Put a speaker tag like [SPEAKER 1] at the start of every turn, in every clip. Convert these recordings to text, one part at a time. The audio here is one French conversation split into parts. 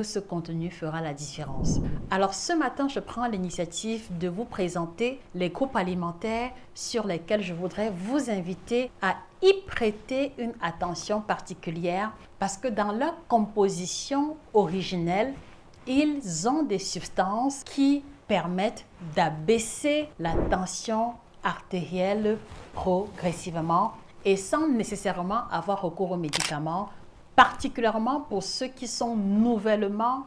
[SPEAKER 1] Ce contenu fera la différence. Alors ce matin, je prends l'initiative de vous présenter les groupes alimentaires sur lesquels je voudrais vous inviter à y prêter une attention particulière parce que dans leur composition originelle, ils ont des substances qui permettent d'abaisser la tension artérielle progressivement et sans nécessairement avoir recours aux médicaments, particulièrement pour ceux qui sont nouvellement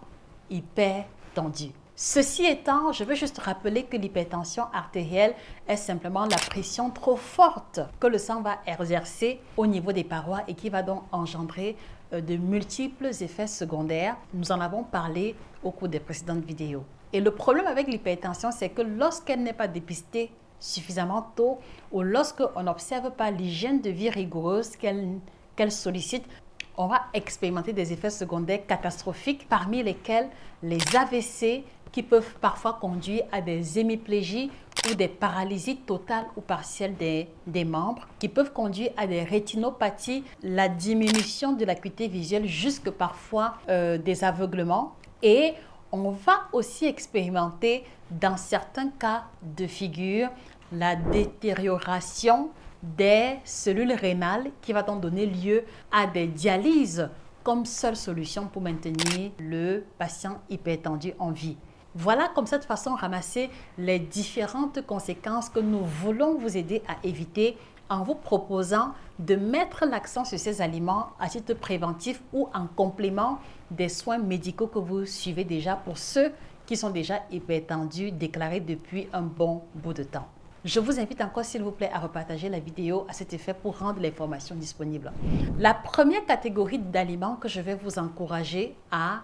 [SPEAKER 1] hypertendus. Ceci étant, je veux juste rappeler que l'hypertension artérielle est simplement la pression trop forte que le sang va exercer au niveau des parois et qui va donc engendrer de multiples effets secondaires. Nous en avons parlé au cours des précédentes vidéos. Et le problème avec l'hypertension, c'est que lorsqu'elle n'est pas dépistée suffisamment tôt ou lorsqu'on n'observe pas l'hygiène de vie rigoureuse qu'elle sollicite, on va expérimenter des effets secondaires catastrophiques, parmi lesquels les AVC qui peuvent parfois conduire à des hémiplégies ou des paralysies totales ou partielles des membres, qui peuvent conduire à des rétinopathies, la diminution de l'acuité visuelle, jusque parfois des aveuglements. Et on va aussi expérimenter, dans certains cas de figure, la détérioration des cellules rénales qui va donc donner lieu à des dialyses comme seule solution pour maintenir le patient hypertendu en vie. Voilà comme cette façon ramasser les différentes conséquences que nous voulons vous aider à éviter en vous proposant de mettre l'accent sur ces aliments à titre préventif ou en complément des soins médicaux que vous suivez déjà pour ceux qui sont déjà hypertendus déclarés depuis un bon bout de temps. Je vous invite encore, s'il vous plaît, à repartager la vidéo à cet effet pour rendre l'information disponible. La première catégorie d'aliments que je vais vous encourager à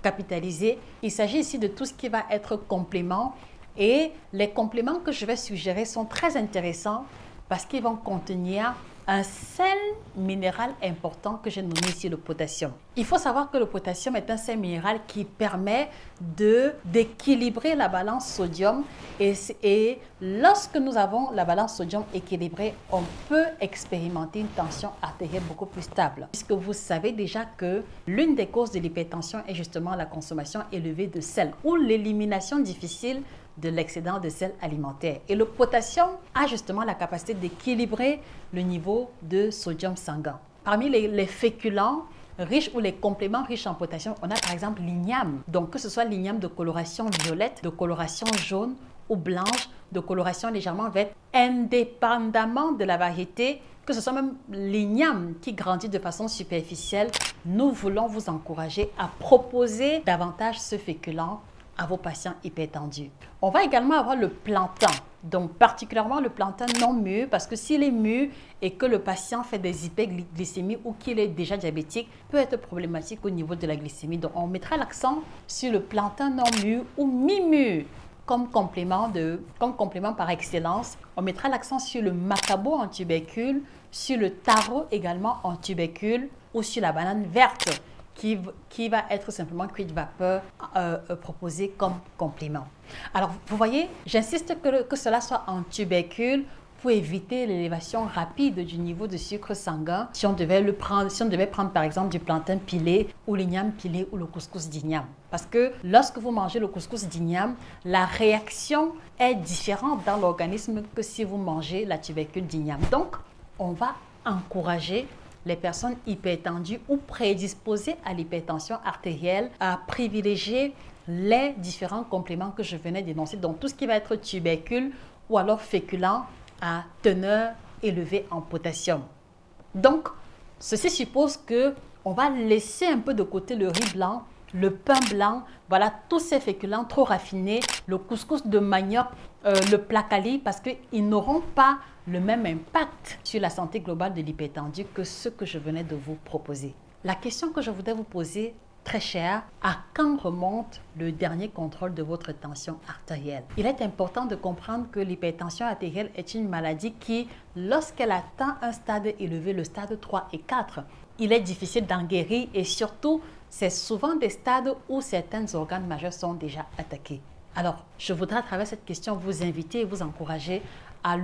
[SPEAKER 1] capitaliser, il s'agit ici de tout ce qui va être complément. Et les compléments que je vais suggérer sont très intéressants parce qu'ils vont contenir un sel minéral important que j'ai nommé ici le potassium. Il faut savoir que le potassium est un sel minéral qui permet d'équilibrer la balance sodium et lorsque nous avons la balance sodium équilibrée, on peut expérimenter une tension artérielle beaucoup plus stable. Puisque vous savez déjà que l'une des causes de l'hypertension est justement la consommation élevée de sel ou l'élimination difficile de l'excédent de sel alimentaire. Et le potassium a justement la capacité d'équilibrer le niveau de sodium sanguin. Parmi les féculents riches ou les compléments riches en potassium, on a par exemple l'igname. Donc que ce soit l'igname de coloration violette, de coloration jaune ou blanche, de coloration légèrement verte, indépendamment de la variété, que ce soit même l'igname qui grandit de façon superficielle, nous voulons vous encourager à proposer davantage ce féculent à vos patients hypertendus. On va également avoir le plantain, donc particulièrement le plantain non mûr, parce que s'il est mûr et que le patient fait des hyperglycémies ou qu'il est déjà diabétique, peut être problématique au niveau de la glycémie. Donc on mettra l'accent sur le plantain non mûr ou mi-mûr comme complément par excellence. On mettra l'accent sur le macabo en tubercule, sur le taro également en tubercule ou sur la banane verte, qui va être simplement cuite vapeur proposée comme complément. Alors, vous voyez, j'insiste que cela soit en tubercule pour éviter l'élévation rapide du niveau de sucre sanguin si on devait prendre par exemple du plantain pilé ou l'igname pilé ou le couscous d'igname. Parce que lorsque vous mangez le couscous d'igname, la réaction est différente dans l'organisme que si vous mangez la tubercule d'igname. Donc, on va encourager les personnes hypertendues ou prédisposées à l'hypertension artérielle à privilégier les différents compléments que je venais d'énoncer, donc tout ce qui va être tubercule ou alors féculent à teneur élevée en potassium. Donc, ceci suppose qu'on va laisser un peu de côté le riz blanc, le pain blanc, voilà tous ces féculents trop raffinés, le couscous de manioc, le placali, parce qu'ils n'auront pas le même impact sur la santé globale de l'hypertendu que ce que je venais de vous proposer. La question que je voudrais vous poser, très chère, à quand remonte le dernier contrôle de votre tension artérielle? Il est important de comprendre que l'hypertension artérielle est une maladie qui, lorsqu'elle atteint un stade élevé, le stade 3 et 4, il est difficile d'en guérir et surtout, c'est souvent des stades où certains organes majeurs sont déjà attaqués. Alors, je voudrais à travers cette question vous inviter et vous encourager à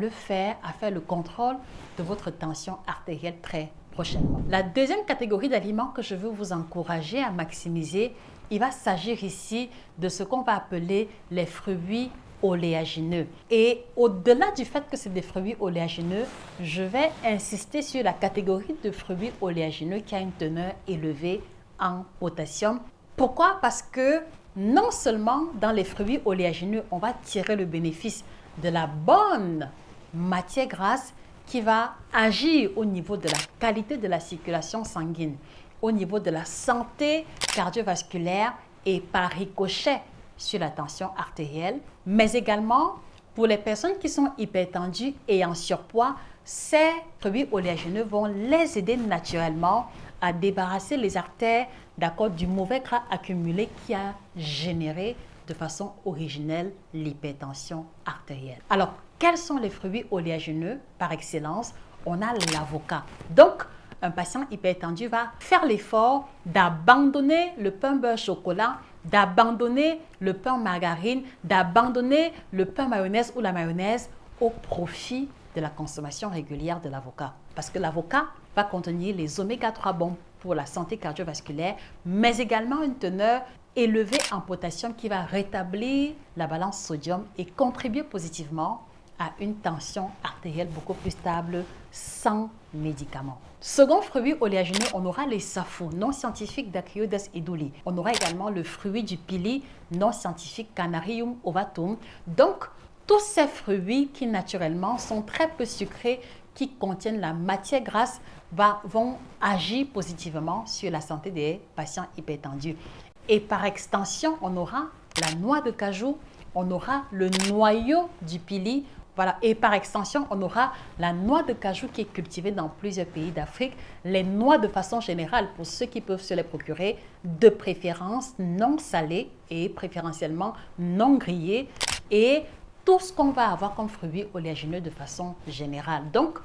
[SPEAKER 1] faire le contrôle de votre tension artérielle très prochainement. La deuxième catégorie d'aliments que je veux vous encourager à maximiser, il va s'agir ici de ce qu'on va appeler les fruits oléagineux. Et au-delà du fait que c'est des fruits oléagineux, je vais insister sur la catégorie de fruits oléagineux qui a une teneur élevée en potassium. Pourquoi? Parce que non seulement dans les fruits oléagineux, on va tirer le bénéfice de la bonne matière grasse qui va agir au niveau de la qualité de la circulation sanguine, au niveau de la santé cardiovasculaire et par ricochet sur la tension artérielle, mais également pour les personnes qui sont hypertendues et en surpoids, ces fruits oléagineux vont les aider naturellement à débarrasser les artères du mauvais gras accumulé qui a généré de façon originelle l'hypertension artérielle. Alors, quels sont les fruits oléagineux par excellence? On a l'avocat. Donc, un patient hypertendu va faire l'effort d'abandonner le pain beurre chocolat, d'abandonner le pain margarine, d'abandonner le pain mayonnaise ou la mayonnaise au profit de la consommation régulière de l'avocat. Parce que l'avocat va contenir les oméga 3 bons pour la santé cardiovasculaire, mais également une teneur élevée en potassium qui va rétablir la balance sodium et contribuer positivement à une tension artérielle beaucoup plus stable sans médicaments. Second fruit oléagineux, on aura les safou non scientifiques d'Acriodes eduli. On aura également le fruit du pili non scientifique Canarium ovatum. Donc, tous ces fruits qui naturellement sont très peu sucrés, qui contiennent la matière grasse, vont agir positivement sur la santé des patients hypertendus. Et par extension, on aura la noix de cajou, on aura le noyau du pili, voilà. Et par extension, on aura la noix de cajou qui est cultivée dans plusieurs pays d'Afrique. Les noix de façon générale, pour ceux qui peuvent se les procurer, de préférence non salées et préférentiellement non grillées. Et tout ce qu'on va avoir comme fruits oléagineux de façon générale. Donc,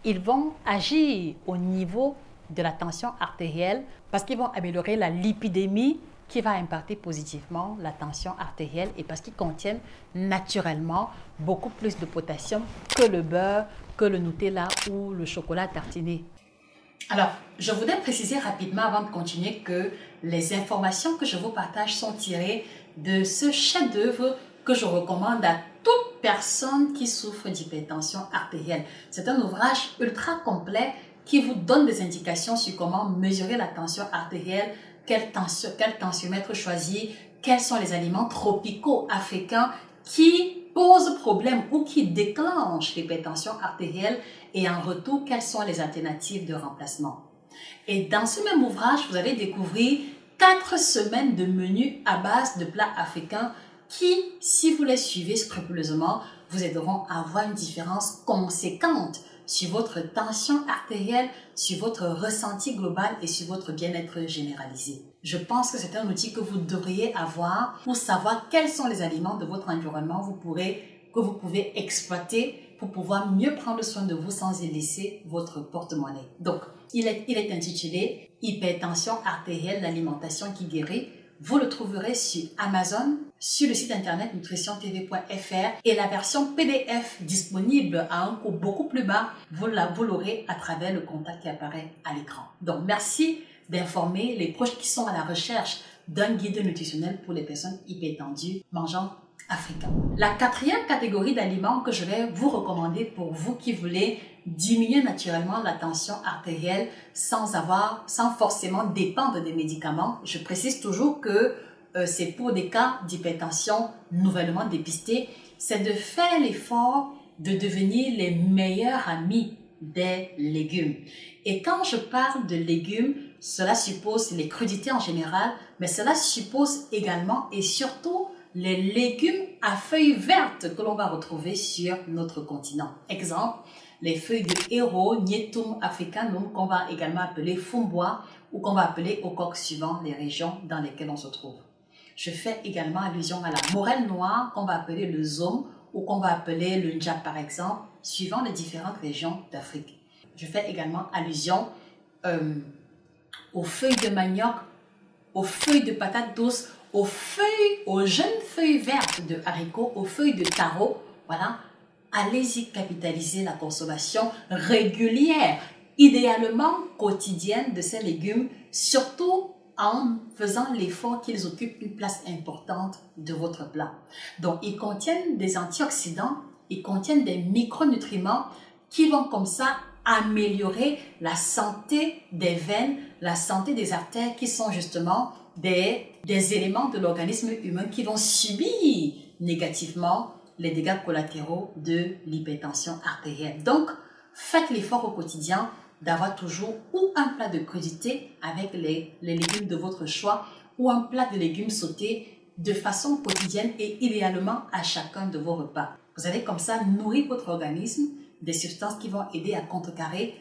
[SPEAKER 1] ils vont agir au niveau de la tension artérielle parce qu'ils vont améliorer la lipidémie qui va impacter positivement la tension artérielle et parce qu'ils contiennent naturellement beaucoup plus de potassium que le beurre, que le Nutella ou le chocolat tartiné. Alors, je voudrais préciser rapidement avant de continuer que les informations que je vous partage sont tirées de ce chef-d'œuvre que je recommande à toute personne qui souffre d'hypertension artérielle. C'est un ouvrage ultra complet qui vous donne des indications sur comment mesurer la tension artérielle, quel tensiomètre choisir, quels sont les aliments tropicaux africains qui posent problème ou qui déclenchent l'hypertension artérielle et en retour, quelles sont les alternatives de remplacement. Et dans ce même ouvrage, vous allez découvrir 4 semaines de menus à base de plats africains qui, si vous les suivez scrupuleusement, vous aideront à avoir une différence conséquente sur votre tension artérielle, sur votre ressenti global et sur votre bien-être généralisé. Je pense que c'est un outil que vous devriez avoir pour savoir quels sont les aliments de votre environnement que vous pouvez exploiter pour pouvoir mieux prendre soin de vous sans y laisser votre porte-monnaie. Donc, il est intitulé « Hypertension artérielle, l'alimentation qui guérit ». Vous le trouverez sur Amazon, sur le site internet nutritiontv.fr et la version PDF disponible à un coût beaucoup plus bas, vous l'aurez à travers le contact qui apparaît à l'écran. Donc, merci d'informer les proches qui sont à la recherche d'un guide nutritionnel pour les personnes hypertendues mangeant africain. La 4e catégorie d'aliments que je vais vous recommander pour vous qui voulez diminuer naturellement la tension artérielle sans forcément dépendre des médicaments. Je précise toujours que c'est pour des cas d'hypertension nouvellement dépistés. C'est de faire l'effort de devenir les meilleurs amis des légumes. Et quand je parle de légumes, cela suppose les crudités en général, mais cela suppose également et surtout les légumes à feuilles vertes que l'on va retrouver sur notre continent. Exemple, les feuilles de héros, Gnetum africanum, qu'on va également appeler fumbois ou qu'on va appeler ocoque suivant les régions dans lesquelles on se trouve. Je fais également allusion à la morelle noire qu'on va appeler le zome ou qu'on va appeler le njap par exemple, suivant les différentes régions d'Afrique. Je fais également allusion aux feuilles de manioc, aux feuilles de patates douces, aux jeunes feuilles vertes de haricots, aux feuilles de taro. Voilà, allez-y capitaliser la consommation régulière, idéalement quotidienne de ces légumes, surtout en faisant l'effort qu'ils occupent une place importante de votre plat. Donc, ils contiennent des antioxydants, ils contiennent des micronutriments qui vont comme ça améliorer la santé des veines, la santé des artères qui sont justement des éléments de l'organisme humain qui vont subir négativement les dégâts collatéraux de l'hypertension artérielle. Donc, faites l'effort au quotidien d'avoir toujours ou un plat de crudité avec les légumes de votre choix ou un plat de légumes sautés de façon quotidienne et idéalement à chacun de vos repas. Vous allez comme ça nourrir votre organisme des substances qui vont aider à contrecarrer